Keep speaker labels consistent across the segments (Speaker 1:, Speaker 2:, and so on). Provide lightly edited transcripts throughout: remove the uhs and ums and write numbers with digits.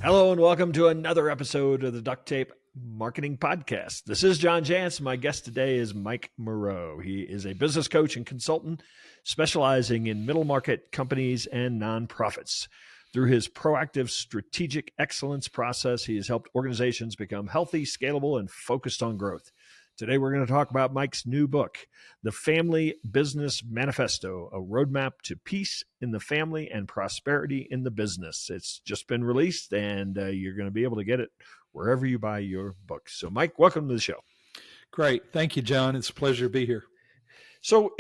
Speaker 1: Hello and welcome to another episode of the Duct Tape Marketing Podcast. This is John Jantsch. My guest today is Mike Moreau. He is a business coach and consultant specializing in middle market companies and nonprofits. Through his proactive strategic excellence process, he has helped organizations become healthy, scalable, and focused on growth. Today, we're going to talk about Mike's new book, The Family Business Manifesto, a roadmap to peace in the family and prosperity in the business. It's just been released, and you're going to be able to get it wherever you buy your books. So, Mike, welcome to the show.
Speaker 2: Great. Thank you, John. It's a pleasure to be here.
Speaker 1: So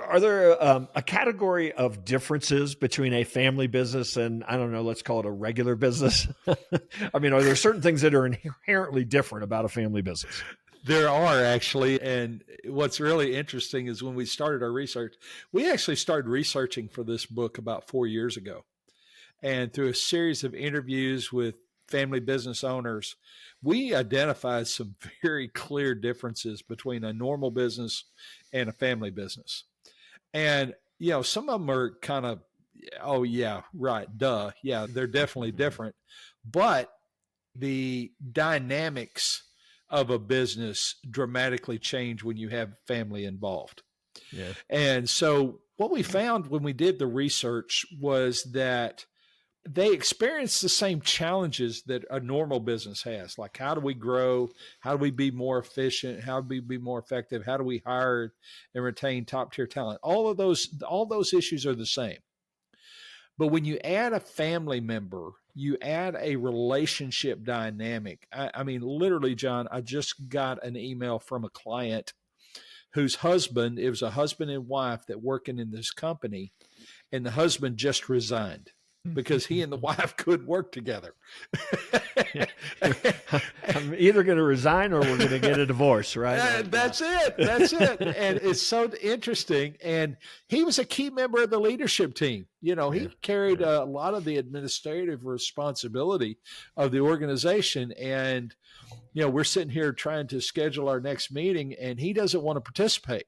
Speaker 1: are there a category of differences between a family business and, I don't know, let's call it a regular business? I mean, are there certain things that are inherently different about a family business?
Speaker 2: There are actually. And what's really interesting is when we started our research, we actually started researching for this book about 4 years ago. And through a series of interviews with family business owners, we identified some very clear differences between a normal business and a family business. And, you know, some of them are kind of, oh, yeah, right, duh. Yeah, they're definitely different. But the dynamics of a business dramatically change when you have family involved.
Speaker 1: Yeah.
Speaker 2: And so what we found when we did the research was that they experience the same challenges that a normal business has. Like, how do we grow? How do we be more efficient? How do we be more effective? How do we hire and retain top tier talent? All those issues are the same. But when you add a family member, you add a relationship dynamic. I mean, literally, John, I just got an email from a client whose husband, it was a husband and wife that working in this company, and the husband just resigned because he and the wife couldn't work together.
Speaker 1: I'm either going to resign or we're going to get a divorce, right?
Speaker 2: That's it. That's it. And it's so interesting. And he was a key member of the leadership team. You know, he carried a lot of the administrative responsibility of the organization. And, you know, we're sitting here trying to schedule our next meeting, and he doesn't want to participate.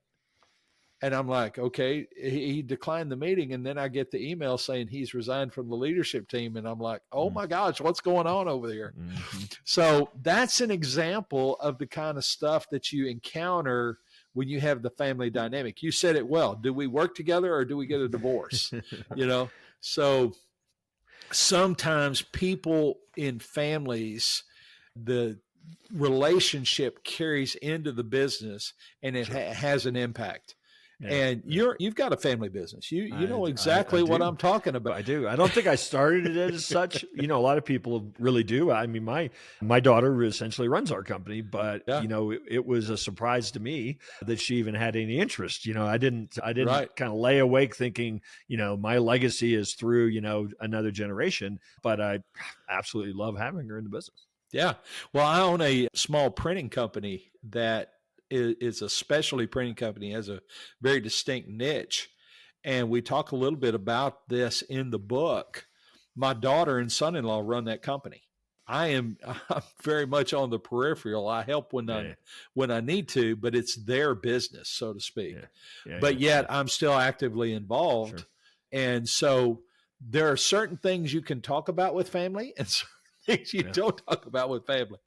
Speaker 2: And I'm like, okay, he declined the meeting. And then I get the email saying he's resigned from the leadership team. And I'm like, oh my gosh, what's going on over there? Mm-hmm. So that's an example of the kind of stuff that you encounter when you have the family dynamic. You said it well. Do we work together or do we get a divorce? You know, so sometimes people in families, the relationship carries into the business and it has an impact. Yeah, and you've got a family business. You know exactly what I'm talking about.
Speaker 1: I do. I don't think I started it as such. You know, a lot of people really do. I mean, my daughter essentially runs our company, but you know, it was a surprise to me that she even had any interest. You know, I didn't kind of lay awake thinking, you know, my legacy is through, you know, another generation, but I absolutely love having her in the business.
Speaker 2: Yeah. Well, I own a small printing company that is a specialty printing company, has a very distinct niche. And we talk a little bit about this in the book. My daughter and son-in-law run that company. I'm very much on the peripheral. I help when I need to, but it's their business, so to speak. But yet I'm still actively involved. Sure. And so there are certain things you can talk about with family and things you don't talk about with family.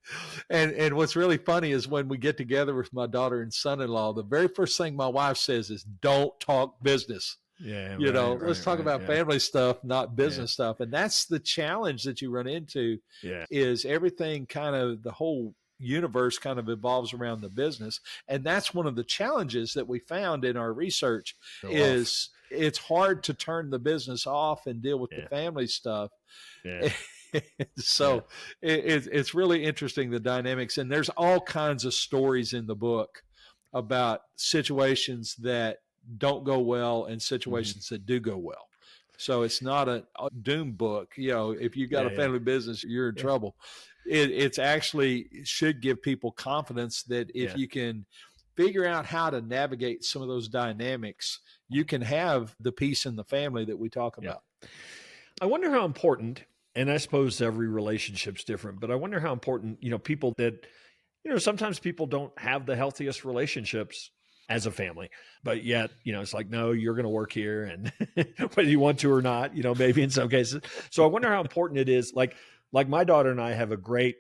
Speaker 2: And what's really funny is when we get together with my daughter and son-in-law, the very first thing my wife says is, don't talk business. Let's talk about family stuff, not business stuff. And that's the challenge that you run into is everything kind of, the whole universe kind of evolves around the business. And that's one of the challenges that we found in our research is it's hard to turn the business off and deal with the family stuff. So it's really interesting, the dynamics. And there's all kinds of stories in the book about situations that don't go well and situations that do go well. So it's not a doom book. You know, if you got a family business, you're in trouble. It's actually should give people confidence that if you can figure out how to navigate some of those dynamics, you can have the peace in the family that we talk about.
Speaker 1: I wonder how important, and I suppose every relationship's different, but I wonder how important, you know, people that, you know, sometimes people don't have the healthiest relationships as a family, but yet, you know, it's like, no, you're going to work here and whether you want to or not, you know, maybe in some cases. So I wonder how important it is. Like, like my daughter and I have a great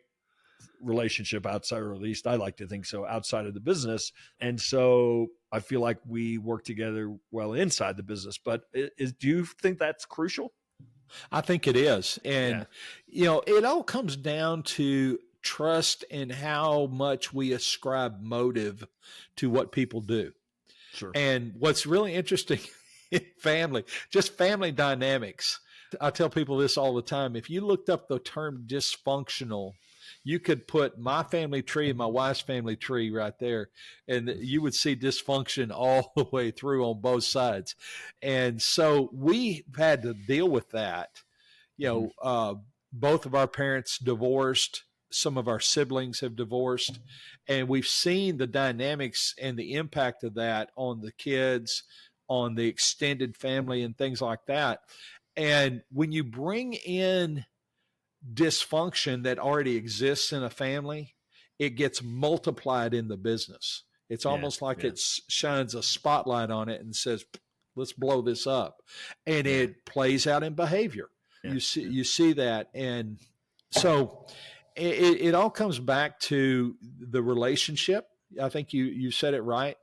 Speaker 1: relationship outside, or at least I like to think so, outside of the business. And so I feel like we work together well inside the business. But do you think that's crucial?
Speaker 2: I think it is. And, it all comes down to trust and how much we ascribe motive to what people do.
Speaker 1: Sure.
Speaker 2: And what's really interesting in family dynamics, I tell people this all the time. If you looked up the term dysfunctional, you could put my family tree and my wife's family tree right there, and you would see dysfunction all the way through on both sides. And so we've had to deal with that. Both of our parents divorced. Some of our siblings have divorced, and we've seen the dynamics and the impact of that on the kids, on the extended family, and things like that. And when you bring in dysfunction that already exists in a family, it gets multiplied in the business. It's almost like it shines a spotlight on it and says, let's blow this up. And it plays out in behavior. You see that. And so it all comes back to the relationship. I think you said it right.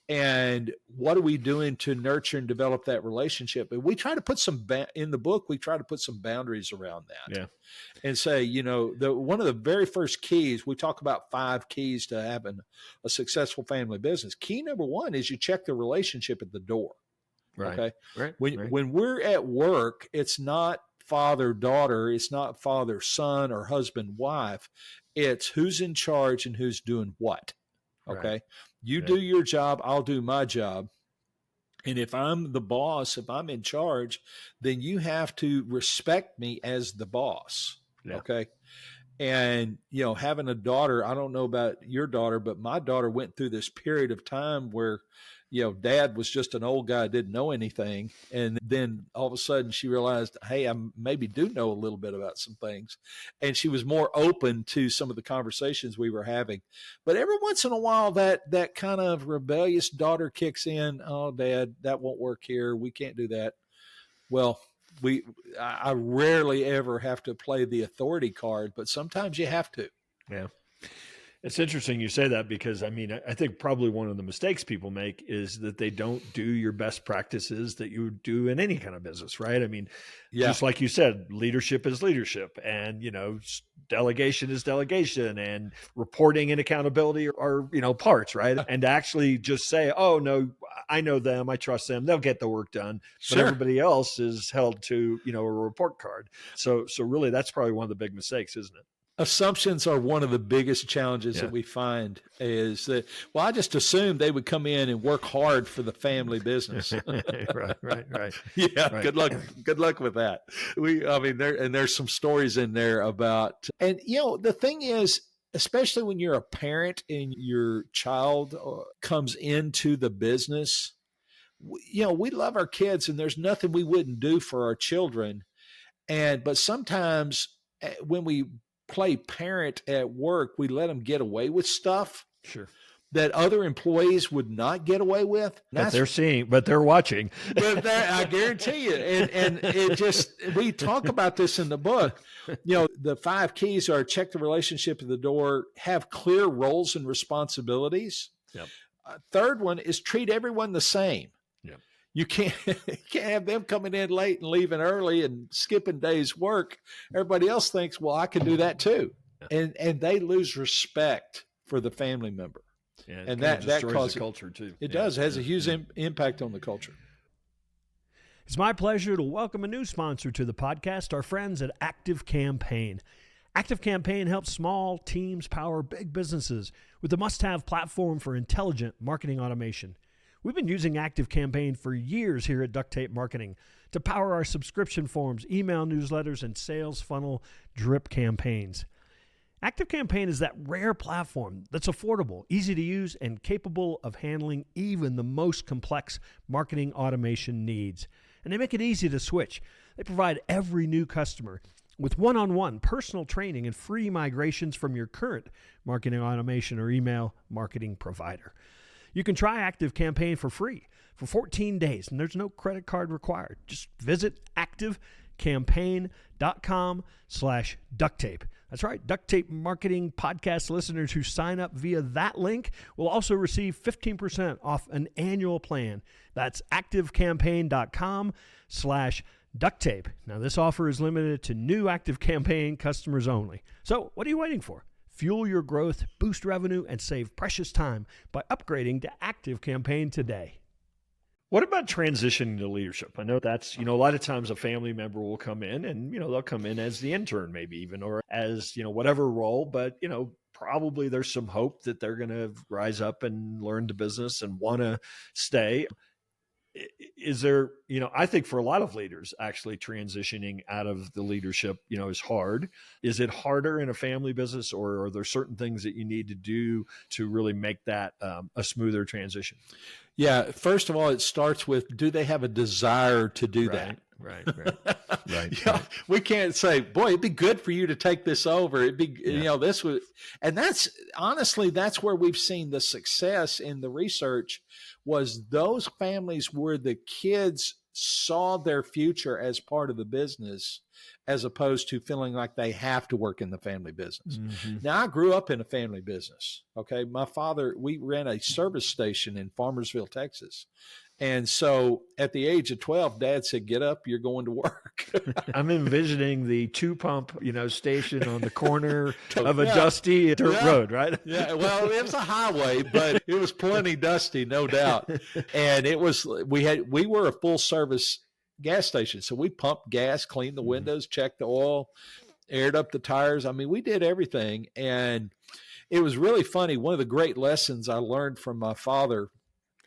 Speaker 2: And what are we doing to nurture and develop that relationship? And we try to put in the book, we try to put some boundaries around that.
Speaker 1: Yeah.
Speaker 2: And say, one of the very first keys, we talk about 5 keys to having a successful family business. Key number 1 is you check the relationship at the door.
Speaker 1: Right.
Speaker 2: Okay.
Speaker 1: Right.
Speaker 2: When we're at work, it's not father-daughter, it's not father-son or husband-wife. It's who's in charge and who's doing what. Okay. Right. You do your job, I'll do my job. And if I'm the boss, if I'm in charge, then you have to respect me as the boss. Yeah. Okay. And, having a daughter, I don't know about your daughter, but my daughter went through this period of time where, dad was just an old guy, didn't know anything. And then all of a sudden she realized, hey, I maybe do know a little bit about some things. And she was more open to some of the conversations we were having. But every once in a while, that kind of rebellious daughter kicks in. Oh, Dad, that won't work here. We can't do that. Well, I rarely ever have to play the authority card, but sometimes you have to.
Speaker 1: Yeah. It's interesting you say that because, I think probably one of the mistakes people make is that they don't do your best practices that you would do in any kind of business, right? Just like you said, leadership is leadership, and, delegation is delegation, and reporting and accountability are parts, right? And to actually just say, oh, no, I know them, I trust them, they'll get the work done. But everybody else is held to, a report card. So really that's probably one of the big mistakes, isn't it?
Speaker 2: Assumptions are one of the biggest challenges that we find is that, well, I just assumed they would come in and work hard for the family business.
Speaker 1: Right.
Speaker 2: Yeah.
Speaker 1: Right.
Speaker 2: Good luck with that. There's some stories in there about, and the thing is, especially when you're a parent and your child comes into the business, we love our kids and there's nothing we wouldn't do for our children. But sometimes when we play parent at work, we let them get away with stuff that other employees would not get away with.
Speaker 1: But they're watching.
Speaker 2: But I guarantee you. And it just, we talk about this in the book. The 5 keys are check the relationship at the door, have clear roles and responsibilities.
Speaker 1: Yep.
Speaker 2: Third one is treat everyone the same.
Speaker 1: Yep.
Speaker 2: You can't have them coming in late and leaving early and skipping days work. Everybody else thinks, well, I can do that too. And they lose respect for the family member.
Speaker 1: Yeah,
Speaker 2: and that causes
Speaker 1: the culture too.
Speaker 2: It does. It has a huge impact on the culture.
Speaker 1: It's my pleasure to welcome a new sponsor to the podcast, our friends at Active Campaign. Active Campaign helps small teams power big businesses with a must-have platform for intelligent marketing automation. We've been using Active Campaign for years here at Duct Tape Marketing to power our subscription forms, email newsletters, and sales funnel drip campaigns. Active Campaign is that rare platform that's affordable, easy to use, and capable of handling even the most complex marketing automation needs. And they make it easy to switch. They provide every new customer with one-on-one personal training and free migrations from your current marketing automation or email marketing provider. You can try Active Campaign for free for 14 days, and there's no credit card required. Just visit activecampaign.com/duct tape. That's right. Duct Tape Marketing Podcast listeners who sign up via that link will also receive 15% off an annual plan. That's activecampaign.com/duct tape. Now, this offer is limited to new Active Campaign customers only. So what are you waiting for? Fuel your growth, boost revenue, and save precious time by upgrading to Active Campaign today. What about transitioning to leadership? I know that's, a lot of times a family member will come in and, they'll come in as the intern maybe even, or as, whatever role, but, probably there's some hope that they're going to rise up and learn the business and want to stay. Is there, I think for a lot of leaders, actually transitioning out of the leadership, is hard. Is it harder in a family business, or are there certain things that you need to do to really make that a smoother transition?
Speaker 2: Yeah. First of all, it starts with, do they have a desire to do that?
Speaker 1: Right.
Speaker 2: We can't say, boy, it'd be good for you to take this over. It'd be, this would, and that's where we've seen the success in the research, was those families where the kids saw their future as part of the business, as opposed to feeling like they have to work in the family business. Mm-hmm. Now, I grew up in a family business. Okay. My father, we ran a service station in Farmersville, Texas. And so at the age of 12, Dad said, get up, you're going to work.
Speaker 1: I'm envisioning the 2-pump, station on the corner of a dusty dirt road, right?
Speaker 2: Yeah. Well, it was a highway, but it was plenty dusty, no doubt. And we were a full service gas station. So we pumped gas, cleaned the windows, checked the oil, aired up the tires. I mean, we did everything. And it was really funny. One of the great lessons I learned from my father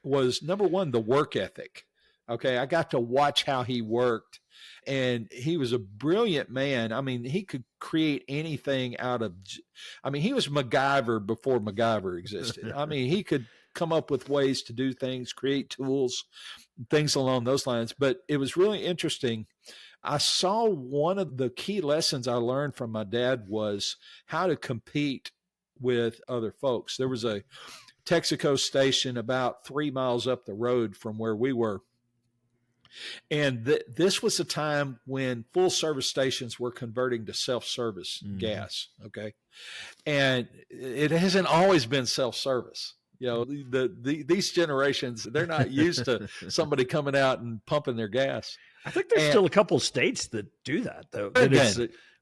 Speaker 2: was, number one, the work ethic. Okay. I got to watch how he worked, and he was a brilliant man. I mean, he could create anything he was MacGyver before MacGyver existed. I mean, he could come up with ways to do things, create tools, things along those lines. But it was really interesting. I saw one of the key lessons I learned from my dad was how to compete with other folks. There was a Texaco station about 3 miles up the road from where we were. And this was a time when full service stations were converting to self-service gas. Okay. And it hasn't always been self-service. These generations, they're not used to somebody coming out and pumping their gas.
Speaker 1: I think there's still a couple of states that do that, though.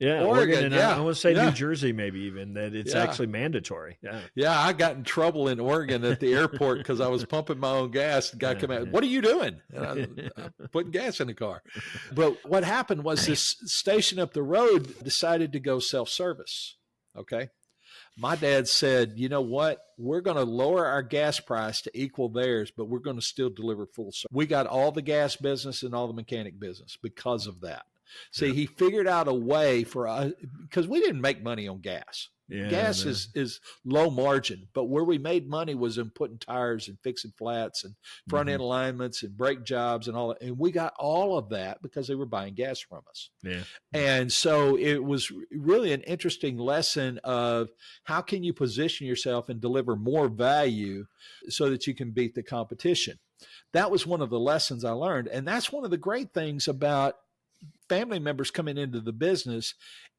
Speaker 2: Oregon,
Speaker 1: and I want to say New Jersey, maybe even, that it's actually mandatory.
Speaker 2: Yeah, I got in trouble in Oregon at the airport because I was pumping my own gas. The guy came out, what are you doing? And I'm putting gas in the car. But what happened was this station up the road decided to go self-service. Okay. My dad said, you know what? We're going to lower our gas price to equal theirs, but we're going to still deliver full service. We got all the gas business and all the mechanic business because of that. See, he figured out a way for us, because we didn't make money on gas. Gas is low margin, but where we made money was in putting tires and fixing flats and front end alignments and brake jobs and all that. And we got all of that because they were buying gas from us. Yeah. And so it was really an interesting lesson of how can you position yourself and deliver more value so that you can beat the competition. That was one of the lessons I learned. And that's one of the great things about family members coming into the business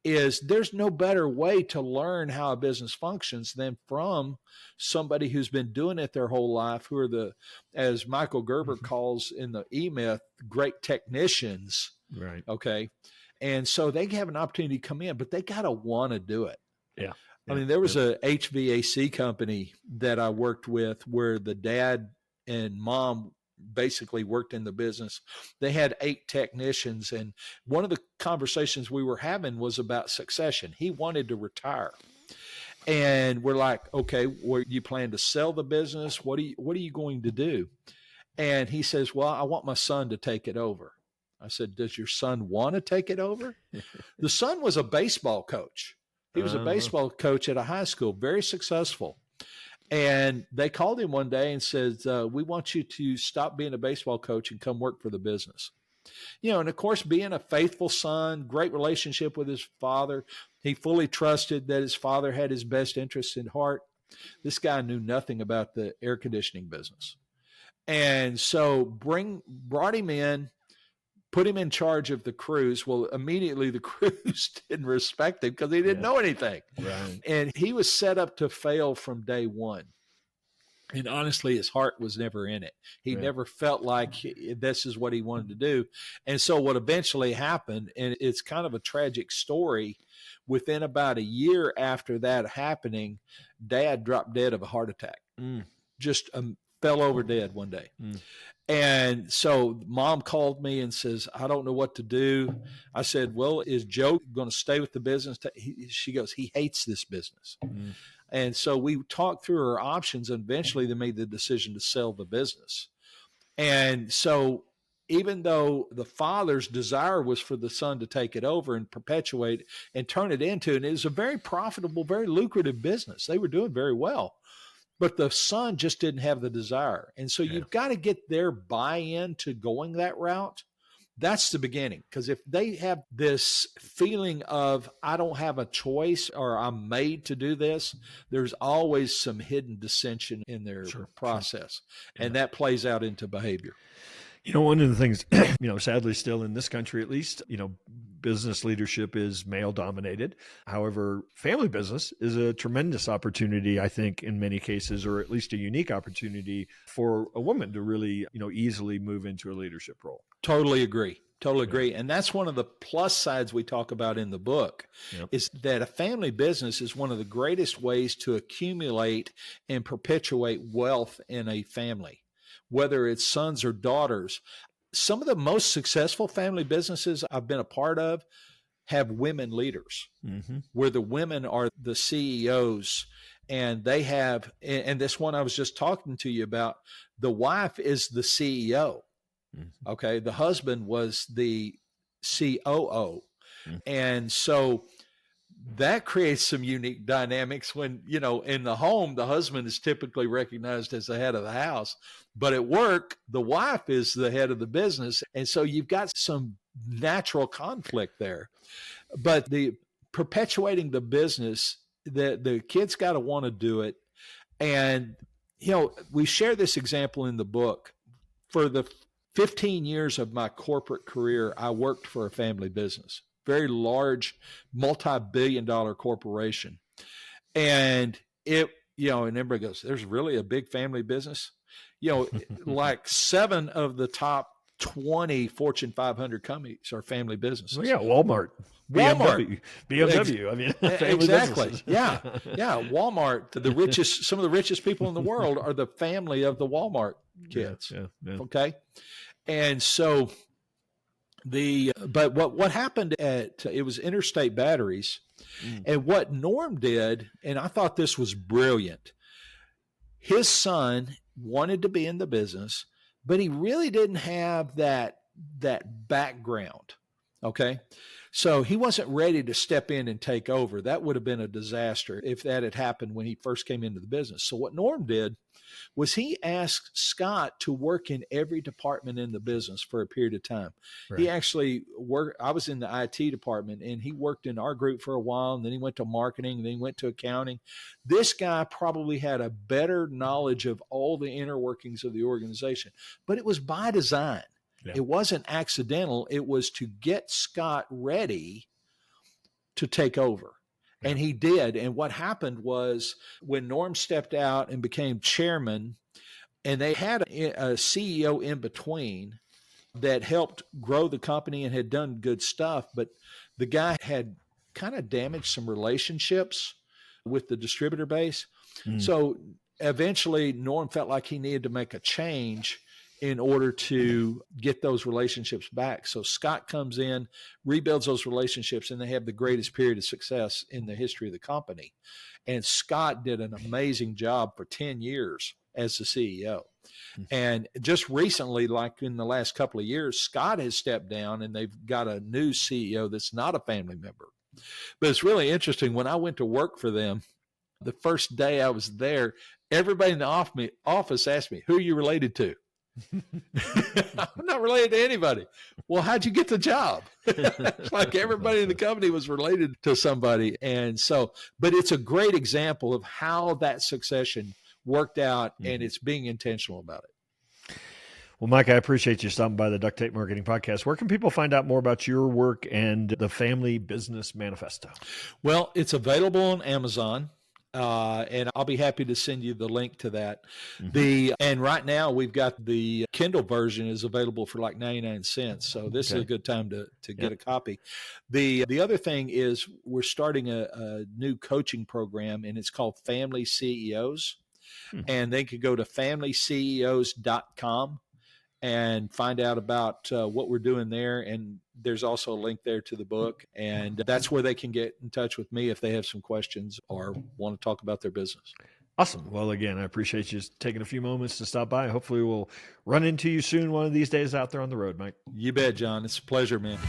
Speaker 2: is there's no better way to learn how a business functions than from somebody who's been doing it their whole life, who are as Michael Gerber calls in the E-Myth, great technicians. Right. Okay. And so they have an opportunity to come in, but they got to want to do it. Yeah. I mean, there was a HVAC company that I worked with where the dad and mom basically worked in the business. They had 8 technicians, and one of the conversations we were having was about succession. He wanted to retire, and we're like, okay, well, you plan to sell the business? What are you going to do? And he says, well, I want my son to take it over. I said, does your son want to take it over? The son was a baseball coach. He was a baseball coach at a high school, very successful. And they called him one day and said, we want you to stop being a baseball coach and come work for the business. And of course, being a faithful son, great relationship with his father, he fully trusted that his father had his best interests in heart. This guy knew nothing about the air conditioning business. And so brought him in, put him in charge of the crews. Well, immediately the crews didn't respect him because he didn't know anything.
Speaker 1: Right.
Speaker 2: And he was set up to fail from day one. And honestly, his heart was never in it. He never felt like this is what he wanted to do. And so what eventually happened, and it's kind of a tragic story, within about a year after that happening, Dad dropped dead of a heart attack. Just fell over dead one day. And so Mom called me and says, I don't know what to do. I said, well, is Joe going to stay with the business? She goes, he hates this business. And so we talked through our options, and eventually they made the decision to sell the business. And so even though the father's desire was for the son to take it over and perpetuate and turn it into, and it was a very profitable, very lucrative business. They were doing very well, but the son just didn't have the desire. And so you've got to get their buy-in to going that route. That's the beginning. Because if they have this feeling of, I don't have a choice or I'm made to do this, there's always some hidden dissension in their process. And that plays out into behavior.
Speaker 1: One of the things, sadly still in this country, at least, business leadership is male dominated. However, family business is a tremendous opportunity, I think, in many cases, or at least a unique opportunity for a woman to really, easily move into a leadership role.
Speaker 2: Totally agree. Totally agree. And that's one of the plus sides we talk about in the book, is that a family business is one of the greatest ways to accumulate and perpetuate wealth in a family, whether it's sons or daughters. Some of the most successful family businesses I've been a part of have women leaders, where the women are the CEOs, and they have, and this one I was just talking to you about, the wife is the CEO. Okay. The husband was the COO. And so that creates some unique dynamics when, in the home, the husband is typically recognized as the head of the house, but at work, the wife is the head of the business. And so you've got some natural conflict there, but the perpetuating the business, the kids got to want to do it. And, we share this example in the book. For the 15 years of my corporate career, I worked for a family business, very large, multi-billion-dollar corporation. And and everybody goes, there's really a big family business? Like 7 of the top 20 Fortune 500 companies are family businesses.
Speaker 1: Well, Walmart. BMW. I mean,
Speaker 2: exactly. Yeah. Walmart, some of the richest people in the world are the family of the Walmart kids. Yeah. Okay. And so but what happened it was Interstate Batteries, and what Norm did, and I thought this was brilliant. His son wanted to be in the business, but he really didn't have that background. Okay. So he wasn't ready to step in and take over. That would have been a disaster if that had happened when he first came into the business. So what Norm did was he asked Scott to work in every department in the business for a period of time. Right. He actually worked, I was in the IT department, and he worked in our group for a while, and then he went to marketing, and then he went to accounting. This guy probably had a better knowledge of all the inner workings of the organization, but it was by design. Yeah. It wasn't accidental. It was to get Scott ready to take over. Yeah. And he did. And what happened was, when Norm stepped out and became chairman, and they had a CEO in between that helped grow the company and had done good stuff, but the guy had kind of damaged some relationships with the distributor base. So eventually Norm felt like he needed to make a change in order to get those relationships back. So Scott comes in, rebuilds those relationships, and they have the greatest period of success in the history of the company. And Scott did an amazing job for 10 years as the CEO. And just recently, like in the last couple of years, Scott has stepped down, and they've got a new CEO that's not a family member. But it's really interesting. When I went to work for them, the first day I was there, everybody in the office asked me, who are you related to? I'm not related to anybody. Well, how'd you get the job? It's like everybody in the company was related to somebody. And so, but it's a great example of how that succession worked out, and it's being intentional about it.
Speaker 1: Well, Mike, I appreciate you stopping by the Duct Tape Marketing Podcast. Where can people find out more about your work and the Family Business Manifesto?
Speaker 2: Well, it's available on Amazon. And I'll be happy to send you the link to that. And right now we've got the Kindle version is available for like 99 cents. So this is a good time to get a copy. The other thing is we're starting a new coaching program, and it's called Family CEOs. And they could go to familyceos.com and find out about what we're doing there. And there's also a link there to the book. And that's where they can get in touch with me if they have some questions or want to talk about their business.
Speaker 1: Awesome. Well, again, I appreciate you taking a few moments to stop by. Hopefully we'll run into you soon one of these days out there on the road, Mike.
Speaker 2: You bet, John. It's a pleasure, man.